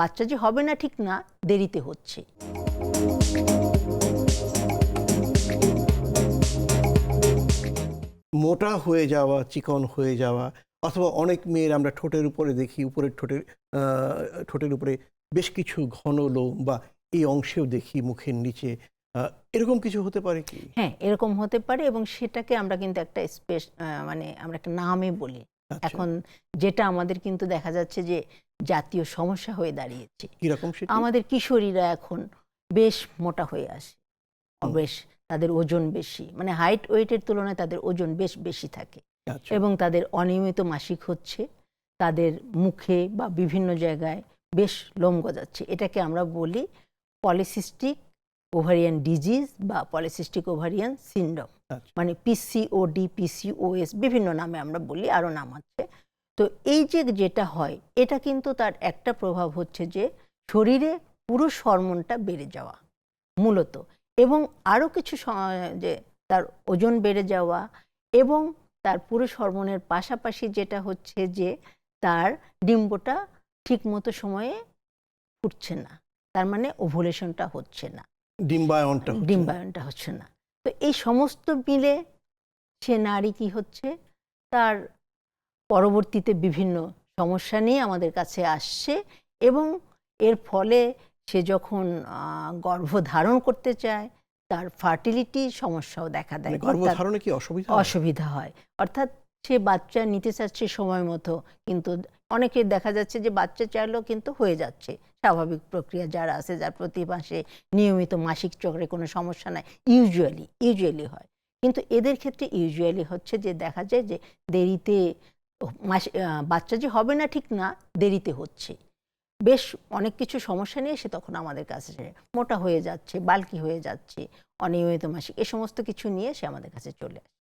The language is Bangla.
বাচ্চা যে হবে না ঠিক না, দেরিতে হচ্ছে। মোটা হয়ে যাওয়া, চিকন হয়ে যাওয়া, অথবা অনেক মেয়ের আমরা ঠোঁটের উপরে দেখি, উপরের ঠোঁটের উপরে বেশ কিছু ঘন লোম, বা এই অংশেও দেখি মুখের নিচে, এরকম কিছু হতে পারে কি? হ্যাঁ, এরকম হতে পারে, এবং সেটাকে আমরা কিন্তু একটা মানে আমরা একটা নামে বলি। আচ্ছা। এখন যেটা আমাদের কিন্তু দেখা যাচ্ছে যে জাতীয় সমস্যা হয়ে দাঁড়িয়েছে। কিরকম সেটি? আমাদের কিশোরীরা এখন বেশ মোটা হয়ে আসে, হুম। বেশ তাদের ওজন বেশি, মানে হাইট ওয়েটের তুলনায় তাদের ওজন বেশ বেশি থাকে, আচ্ছা। এবং তাদের অনিয়মিত মাসিক হচ্ছে, তাদের মুখে বা বিভিন্ন জায়গায় বেশ লোম গজাচ্ছে। এটাকে আমরা বলি পলিসিস্টিক ওভারিয়ান ডিজিজ বা পলিসিস্টিক ওভারিয়ান সিনড্রোম, আচ্ছা। মানে পিসিওডি, পিসিওএস, বিভিন্ন নামে আমরা বলি, আরও নাম আছে। তো এই যে যেটা হয়, এটা কিন্তু তার একটা প্রভাব হচ্ছে যে শরীরে পুরুষ হরমোনটা বেড়ে যাওয়া মূলত, এবং আরও কিছু যে তার ওজন বেড়ে যাওয়া, এবং তার পুরুষ হরমোনের পাশাপাশি যেটা হচ্ছে যে তার ডিম্বটা ঠিকমতো সময়ে ফুটছে না, তার মানে ওভুলেশনটা হচ্ছে না, ডিম্বায়নটা হচ্ছে না। তো এই সমস্ত মিলে সে নারী কি হচ্ছে, তার পরবর্তীতে বিভিন্ন সমস্যা নিয়ে আমাদের কাছে আসছে, এবং এর ফলে সে যখন গর্ভধারণ করতে চায়, তার ফার্টিলিটি সমস্যাও দেখা দেয়, গর্ভধারণে কি অসুবিধা হয়। অর্থাৎ সে বাচ্চা নিতে চাচ্ছে সময় মতো, কিন্তু অনেকে দেখা যাচ্ছে যে বাচ্চা চাইলেও কিন্তু হয়ে যাচ্ছে, স্বাভাবিক প্রক্রিয়া যারা আছে, যার প্রতি মাসে নিয়মিত মাসিক চক্রে কোনো সমস্যা নাই, ইউজুয়ালি হয়। কিন্তু এদের ক্ষেত্রে ইউজুয়ালি হচ্ছে যে দেখা যায় যে দেরিতে বাচ্চা যে হবে না ঠিক না, দেরিতে হচ্ছে, বেশ অনেক কিছু সমস্যা নিয়ে সে তখন আমাদের কাছে মোটা হয়ে যাচ্ছে, বাল্কি হয়ে যাচ্ছে, অনিয়মিত মাসিক, এ সমস্ত কিছু নিয়ে সে আমাদের কাছে চলে আসে।